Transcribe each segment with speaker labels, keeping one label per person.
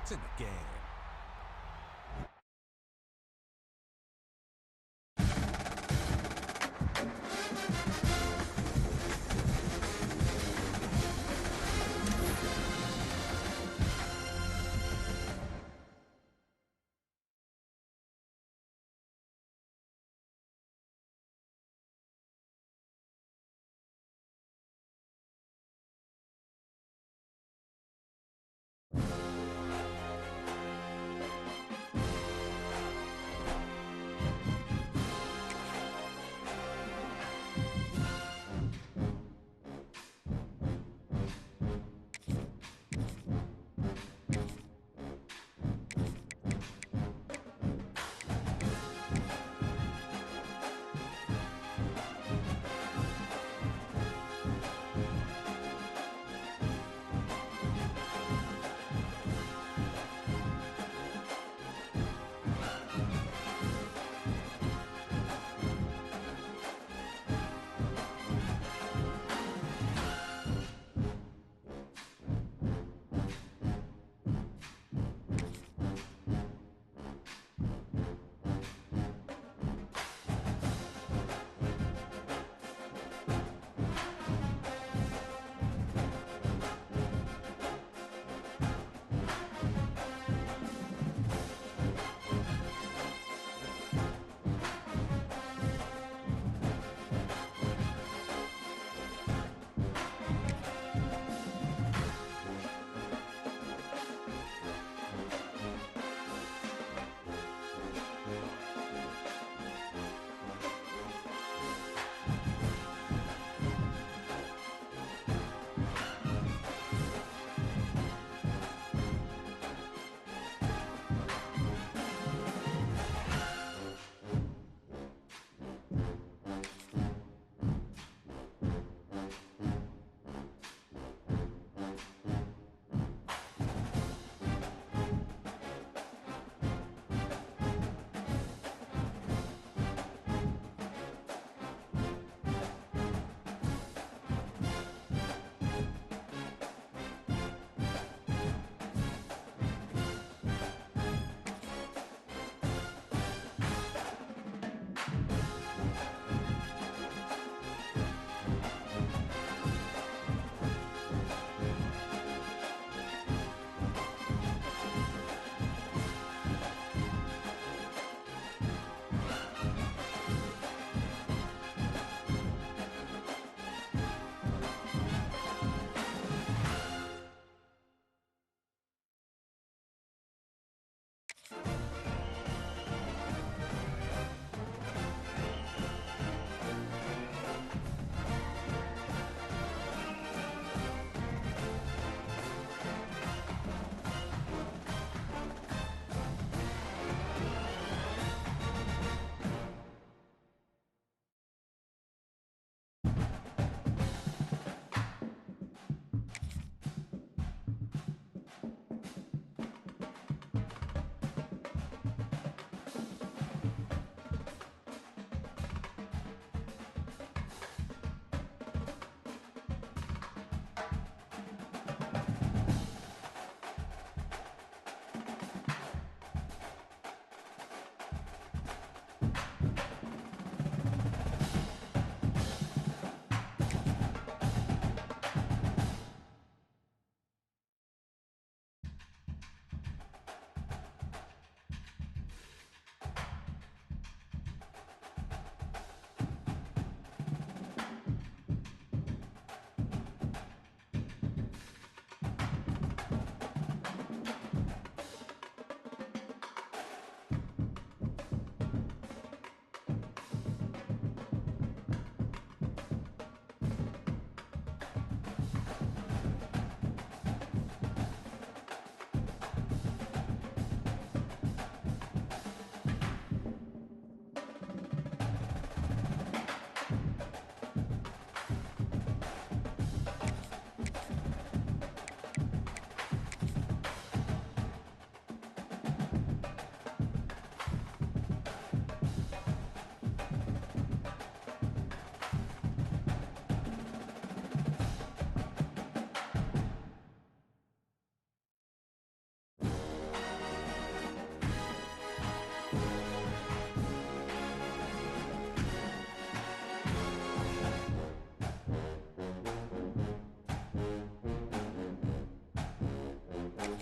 Speaker 1: It's in the game.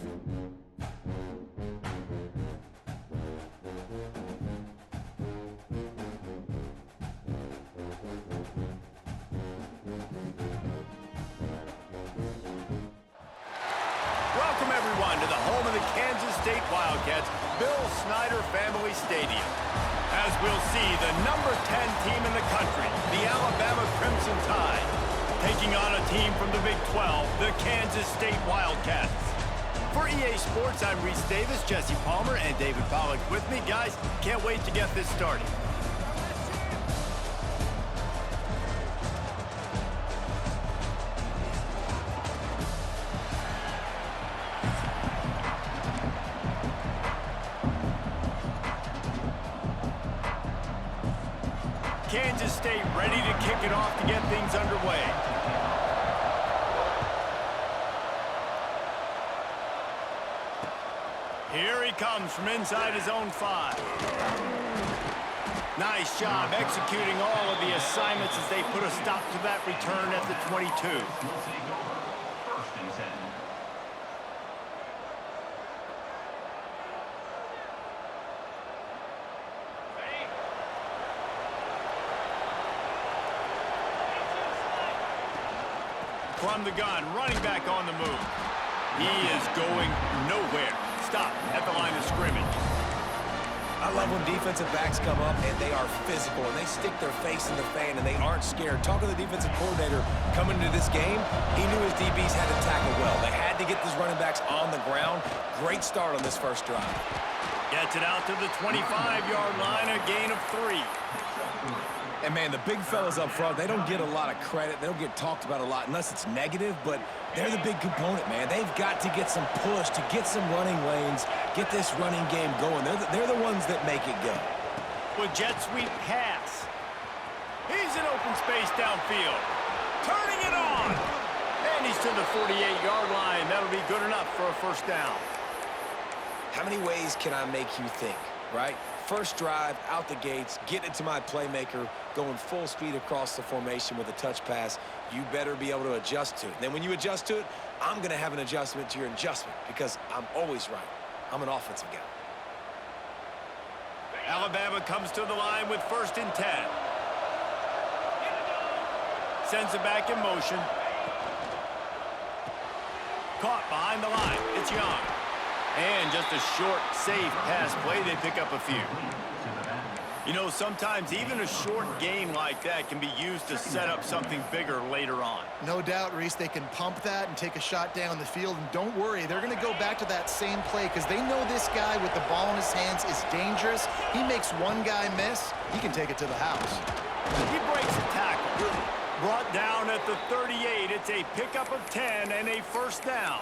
Speaker 1: Welcome, everyone, to the home of the Kansas State Wildcats, Bill Snyder Family Stadium. As we'll see, the number 10 team in the country, the Alabama Crimson Tide, taking on a team from the Big 12, the Kansas State Wildcats. For EA Sports, I'm Reese Davis, Jesse Palmer, and David Pollack with me. Guys, can't wait to get this started. Kansas State ready to kick it off to get things underway. Here he comes from inside his own 5. Nice job executing all of the assignments as they put a stop to that return at the 22. From the gun, running back on the move. He is going nowhere. Stop at the line of scrimmage.
Speaker 2: I love when defensive backs come up and they are physical and they stick their face in the fan and they aren't scared. Talking to the defensive coordinator coming into this game, he knew his DBs had to tackle well. They had to get these running backs on the ground. Great start on this first drive.
Speaker 1: Gets it out to the 25-yard line, a gain of 3.
Speaker 2: And, man, the big fellas up front, they don't get a lot of credit. They don't get talked about a lot unless it's negative, but they're the big component, man. They've got to get some push, to get some running lanes, get this running game going. They're the ones that make it go.
Speaker 1: With jet sweep pass. He's in open space downfield. Turning it on. And he's to the 48-yard line. That'll be good enough for a first down.
Speaker 2: How many ways can I make you think, right? First drive, out the gates, get it to my playmaker, going full speed across the formation with a touch pass. You better be able to adjust to it. Then when you adjust to it, I'm going to have an adjustment to your adjustment because I'm always right. I'm an offensive guy.
Speaker 1: Alabama comes to the line with 1st and 10. Sends it back in motion. Caught behind the line. It's Young. And just a short, safe pass play, they pick up a few. You know, sometimes even a short game like that can be used to set up something bigger later on.
Speaker 3: No doubt, Reese, they can pump that and take a shot down the field. And don't worry, they're going to go back to that same play because they know this guy with the ball in his hands is dangerous. He makes one guy miss, he can take it to the house.
Speaker 1: He breaks the tackle. Brought down at the 38. It's a pickup of 10 and a first down.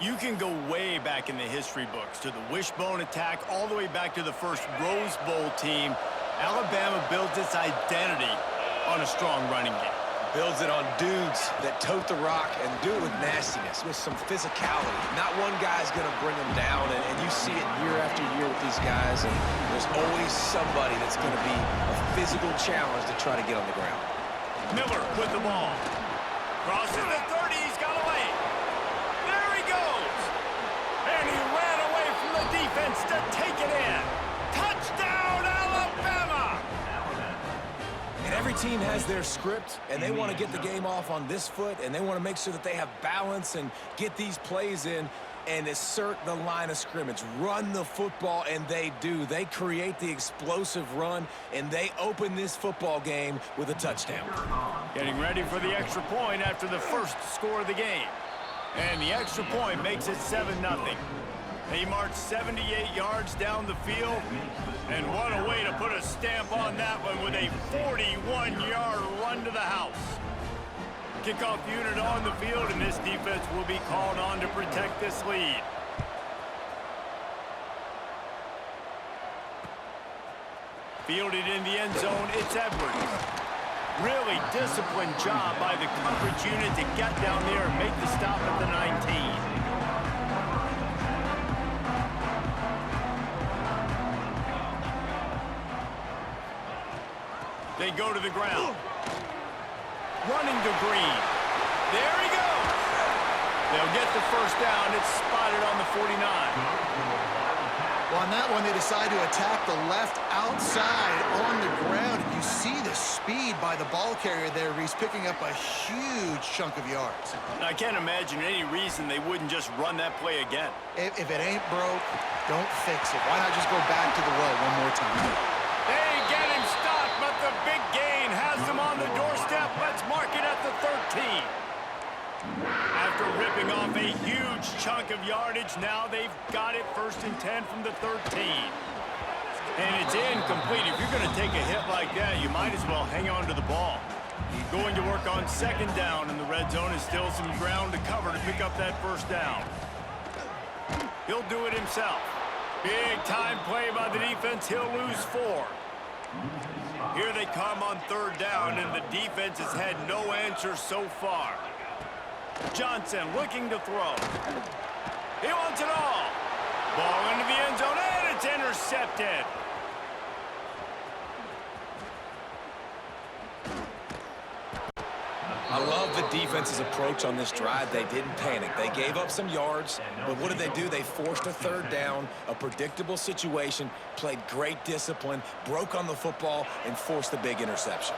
Speaker 1: You can go way back in the history books to the wishbone attack all the way back to the first Rose Bowl team. Alabama builds its identity on a strong running game.
Speaker 2: Builds it on dudes that tote the rock and do it with nastiness, with some physicality. Not one guy's going to bring them down, and you see it year after year with these guys, and there's always somebody that's going to be a physical challenge to try to get on the ground.
Speaker 1: Miller with the ball. Crosses the 30, he's got away. There he goes. And he ran away from the defense to take it in. Touchdown, Alabama!
Speaker 2: And every team has their script, and they want to get the game off on this foot, and they want to make sure that they have balance and get these plays in and assert the line of scrimmage. Run the football, and they do. They create the explosive run, and they open this football game with a touchdown.
Speaker 1: Getting ready for the extra point after the first score of the game. And the extra point makes it 7-0. He marched 78 yards down the field, and what a way to put a stamp on that one with a 41-yard run to the house. Kickoff unit on the field, and this defense will be called on to protect this lead. Fielded in the end zone, it's Edwards. Really disciplined job by the coverage unit to get down there and make the stop at the 19. They go to the ground. Running to Green. There he goes. They'll get the first down. It's spotted on the 49.
Speaker 3: Well, on that one, they decide to attack the left outside on the ground. And you see the speed by the ball carrier there. He's picking up a huge chunk of yards.
Speaker 1: I can't imagine any reason they wouldn't just run that play again.
Speaker 3: If it ain't broke, don't fix it. Why not just go back to the well one more time?
Speaker 1: They get him stopped, but the big gain has them on the doorstep. Let's mark it at the 13. After ripping off a huge chunk of yardage, now they've got it 1st and 10 from the 13. And it's incomplete. If you're going to take a hit like that, you might as well hang on to the ball. Going to work on 2nd down, and the red zone is still some ground to cover to pick up that 1st down. He'll do it himself. Big time play by the defense. He'll lose 4. Here they come on 3rd down, and the defense has had no answer so far. Johnson looking to throw. He wants it all. Ball into the end zone, and it's intercepted.
Speaker 2: I love the defense's approach on this drive. They didn't panic. They gave up some yards, but what did they do? They forced a 3rd down, a predictable situation, played great discipline, broke on the football, and forced the big interception.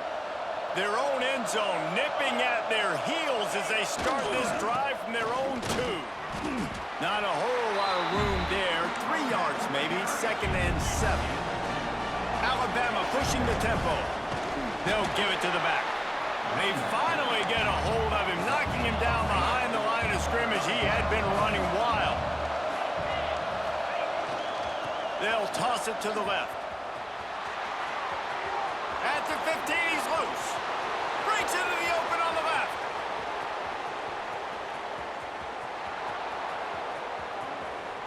Speaker 1: Their own end zone nipping at their heels as they start this drive from their own 2. Not a whole lot of room there. 3 yards maybe, 2nd and 7. Alabama pushing the tempo. They'll give it to the back. They finally get a hold of him, knocking him down behind the line of scrimmage. He had been running wild. They'll toss it to the left. At the 15, he's loose. Breaks into the open on the left.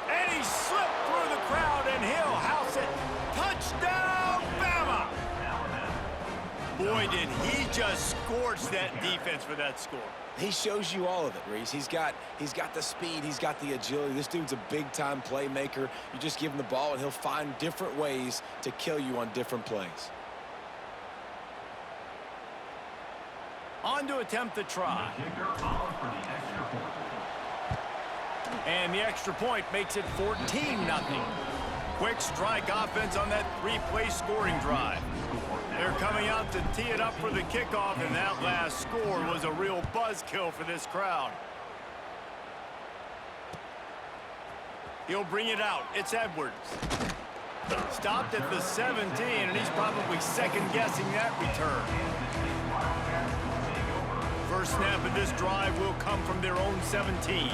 Speaker 1: And he slipped through the crowd, and he'll house it. Touchdown, Bama! Boy, did he just scorch that defense for that score.
Speaker 2: He shows you all of it, Reese. He's got the speed. He's got the agility. This dude's a big-time playmaker. You just give him the ball, and he'll find different ways to kill you on different plays.
Speaker 1: On to attempt the try. And the extra point makes it 14-0. Quick strike offense on that 3-play scoring drive. They're coming out to tee it up for the kickoff, and that last score was a real buzzkill for this crowd. He'll bring it out. It's Edwards. Stopped at the 17, and he's probably second-guessing that return. First snap of this drive will come from their own 17.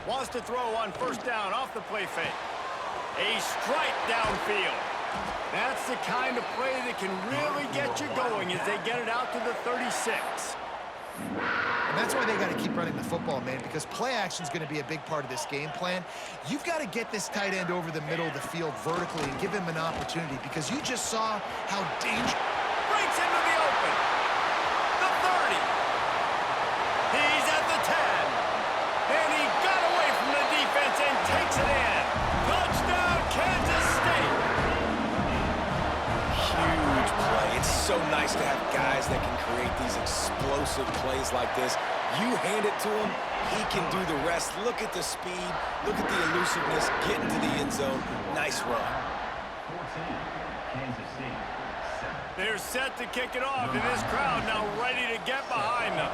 Speaker 1: Wants to throw on 1st down off the play fake. A strike downfield. That's the kind of play that can really get you going as they get it out to the 36.
Speaker 3: And that's why they got to keep running the football, man, because play action is going to be a big part of this game plan. You've got to get this tight end over the middle of the field vertically and give him an opportunity, because you just saw how dangerous.
Speaker 1: Breaks into the open. The 30. He's at the 10. And he got away from the defense and takes it in. Touchdown, Kansas State.
Speaker 2: Huge play. It's so nice to have guys that can create these explosive plays like this. You hand it to him, he can do the rest. Look at the speed. Look at the elusiveness. Get into the end zone. Nice run.
Speaker 1: They're set to kick it off, and this crowd now ready to get behind them.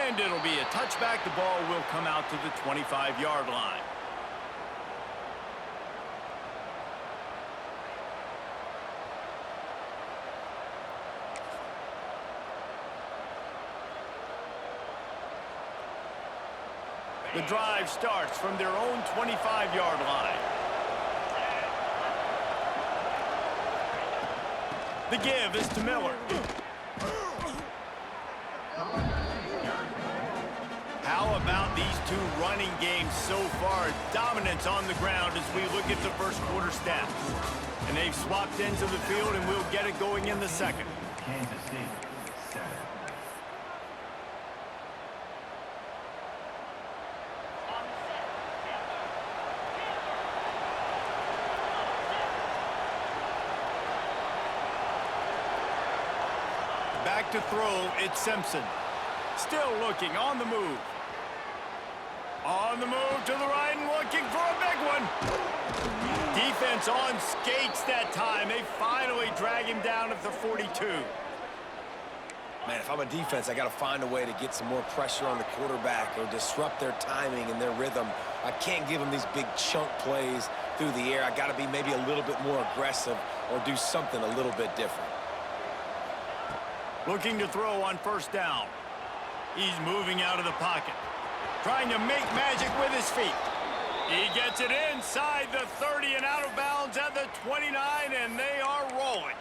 Speaker 1: And it'll be a touchback. The ball will come out to the 25-yard line. The drive starts from their own 25-yard line. The give is to Miller. How about these two running games so far? Dominance on the ground as we look at the first quarter stats. And they've swapped ends of the field, and we'll get it going in the second.
Speaker 4: Kansas State, 7.
Speaker 1: to throw, it's Simpson. Still looking, on the move. On the move to the right and looking for a big one. Defense on skates that time. They finally drag him down at the 42.
Speaker 2: Man, if I'm a defense, I got to find a way to get some more pressure on the quarterback or disrupt their timing and their rhythm. I can't give them these big chunk plays through the air. I got to be maybe a little bit more aggressive or do something a little bit different.
Speaker 1: Looking to throw on first down. He's moving out of the pocket. Trying to make magic with his feet. He gets it inside the 30 and out of bounds at the 29, and they are rolling.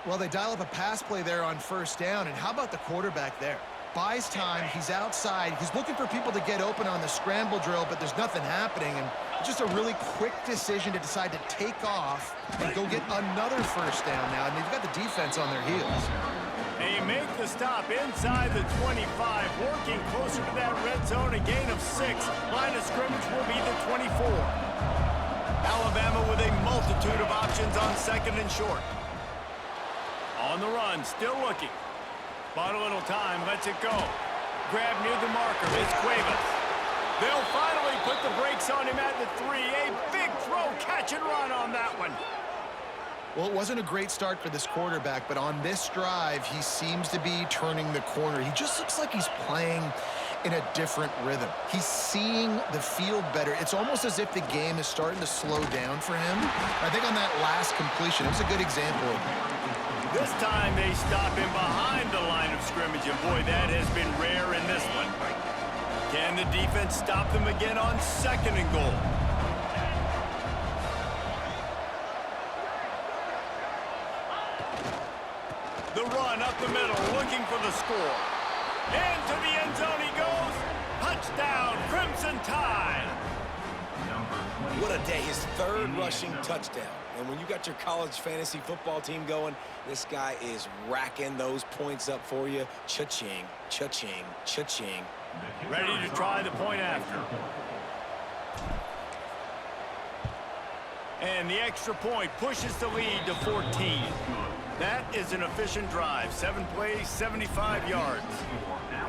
Speaker 3: Well, they dial up a pass play there on first down, and how about the quarterback there? Buys time, he's outside, he's looking for people to get open on the scramble drill, but there's nothing happening, and just a really quick decision to decide to take off and go get another first down now, and they've got the defense on their heels.
Speaker 1: They make the stop inside the 25, working closer to that red zone, a gain of 6. Line of scrimmage will be the 24. Alabama with a multitude of options on second and short. On the run, still looking. Bought a little time, lets it go. Grab near the marker, it's Cuevas. They'll finally put the brakes on him at the 3. A big throw, catch and run on that one.
Speaker 3: Well, it wasn't a great start for this quarterback, but on this drive, he seems to be turning the corner. He just looks like he's playing in a different rhythm. He's seeing the field better. It's almost as if the game is starting to slow down for him. I think on that last completion, it was a good example of that.
Speaker 1: This time they stop him behind the line of scrimmage, and boy, that has been rare in this one. Can the defense stop them again on second and goal? The run up the middle, looking for the score. Into the end zone he goes. Touchdown, Crimson Tide.
Speaker 2: What a day, his third rushing touchdown. And when you got your college fantasy football team going, this guy is racking those points up for you. Cha-ching, cha-ching, cha-ching.
Speaker 1: Ready to try the point after. And the extra point pushes the lead to 14. That is an efficient drive. 7 plays, 75 yards.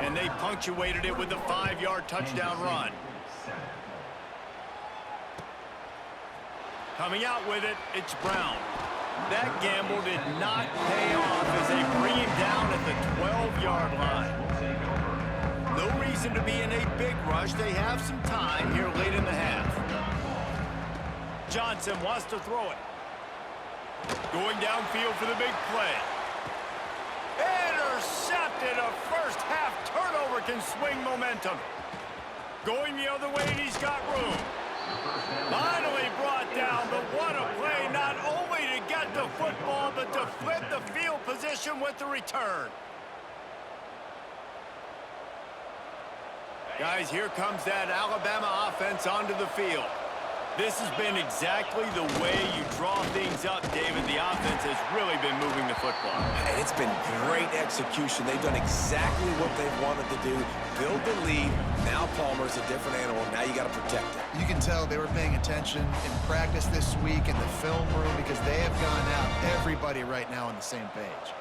Speaker 1: And they punctuated it with a 5-yard touchdown run. Coming out with it, it's Brown. That gamble did not pay off as they bring him down at the 12-yard line. No reason to be in a big rush. They have some time here late in the half. Johnson wants to throw it. Going downfield for the big play. Intercepted. A first half turnover can swing momentum. Going the other way, and he's got room. Finally brought down, but what a play, not only to get the football, but to flip the field position with the return. Guys, here comes that Alabama offense onto the field. This has been exactly the way you draw things up, David. The offense has really been moving the football.
Speaker 2: And it's been great execution. They've done exactly what they've wanted to do. Build the lead. Now Palmer's a different animal. Now you got to protect it.
Speaker 3: You can tell they were paying attention in practice this week in the film room because they have gone out, everybody right now on the same page.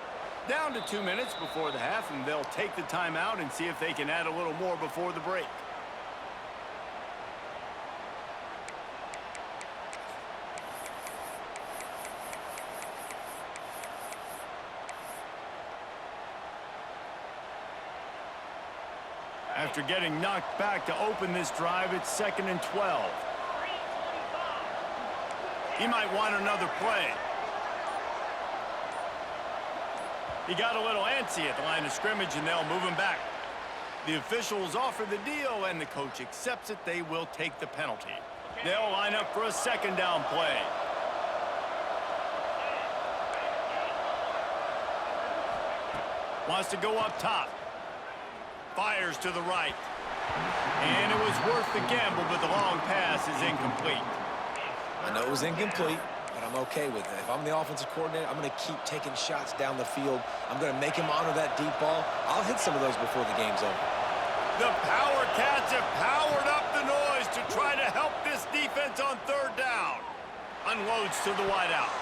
Speaker 1: Down to 2 minutes before the half, and they'll take the timeout and see if they can add a little more before the break. After getting knocked back to open this drive, it's 2nd and 12. He might want another play. He got a little antsy at the line of scrimmage, and they'll move him back. The officials offer the deal, and the coach accepts it. They will take the penalty. They'll line up for a 2nd down play. Wants to go up top. Fires to the right. And it was worth the gamble, but the long pass is incomplete.
Speaker 2: I know it was incomplete, but I'm okay with it. If I'm the offensive coordinator, I'm going to keep taking shots down the field. I'm going to make him honor that deep ball. I'll hit some of those before the game's over.
Speaker 1: The Power Cats have powered up the noise to try to help this defense on 3rd down. Unloads to the wideout.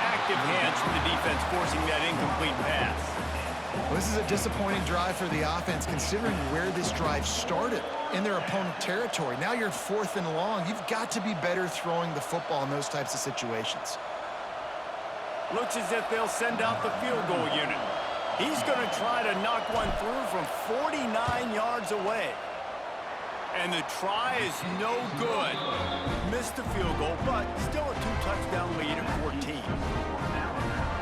Speaker 1: active hands from the defense forcing that incomplete pass.
Speaker 3: Well, this is a disappointing drive for the offense, considering where this drive started, in their opponent territory. Now you're 4th and long. You've got to be better throwing the football in those types of situations.
Speaker 1: Looks as if they'll send out the field goal unit. He's going to try to knock one through from 49 yards away. And the try is no good. Missed the field goal, but still a 2-touchdown lead at 14.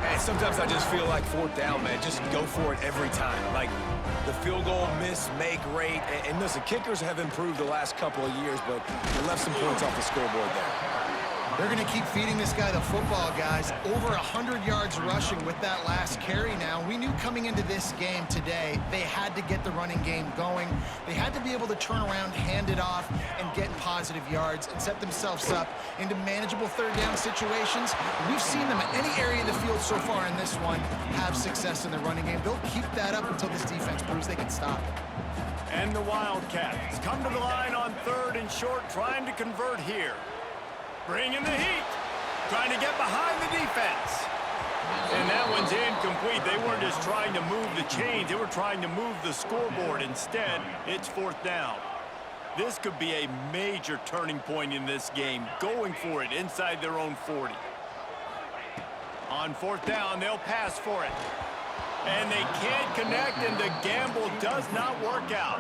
Speaker 2: And sometimes I just feel like 4th down, man. Just go for it every time. Like the field goal miss, make rate. And listen, kickers have improved the last couple of years, but they left some points off the scoreboard there.
Speaker 3: They're going to keep feeding this guy the football, guys. Over 100 yards rushing with that last carry now. We knew coming into this game today, they had to get the running game going. They had to be able to turn around, hand it off, and get positive yards and set themselves up into manageable 3rd down situations. We've seen them at any area of the field so far in this one have success in the running game. They'll keep that up until this defense proves they can stop it.
Speaker 1: And the Wildcats come to the line on 3rd and short, trying to convert here. Bringing the heat, trying to get behind the defense. And that one's incomplete. They weren't just trying to move the chains, they were trying to move the scoreboard. Instead, it's 4th down. This could be a major turning point in this game, going for it inside their own 40. On 4th down, they'll pass for it. And they can't connect, and the gamble does not work out.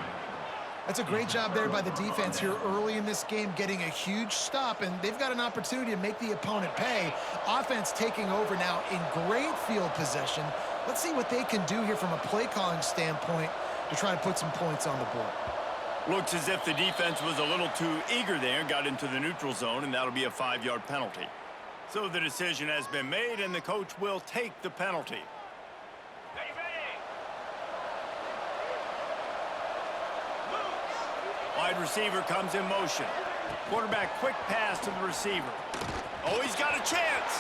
Speaker 3: That's a great job there by the defense here early in this game, getting a huge stop, and they've got an opportunity to make the opponent pay. Offense taking over now in great field possession. Let's see what they can do here from a play calling standpoint to try to put some points on the board.
Speaker 1: Looks as if the defense was a little too eager there and got into the neutral zone, and that'll be a 5-yard penalty. So the decision has been made, and the coach will take the penalty. Wide receiver comes in motion. Quarterback quick pass to the receiver. Oh, he's got a chance.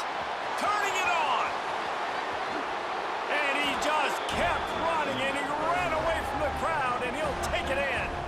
Speaker 1: Turning it on. And he just kept running, and he ran away from the crowd, and he'll take it in.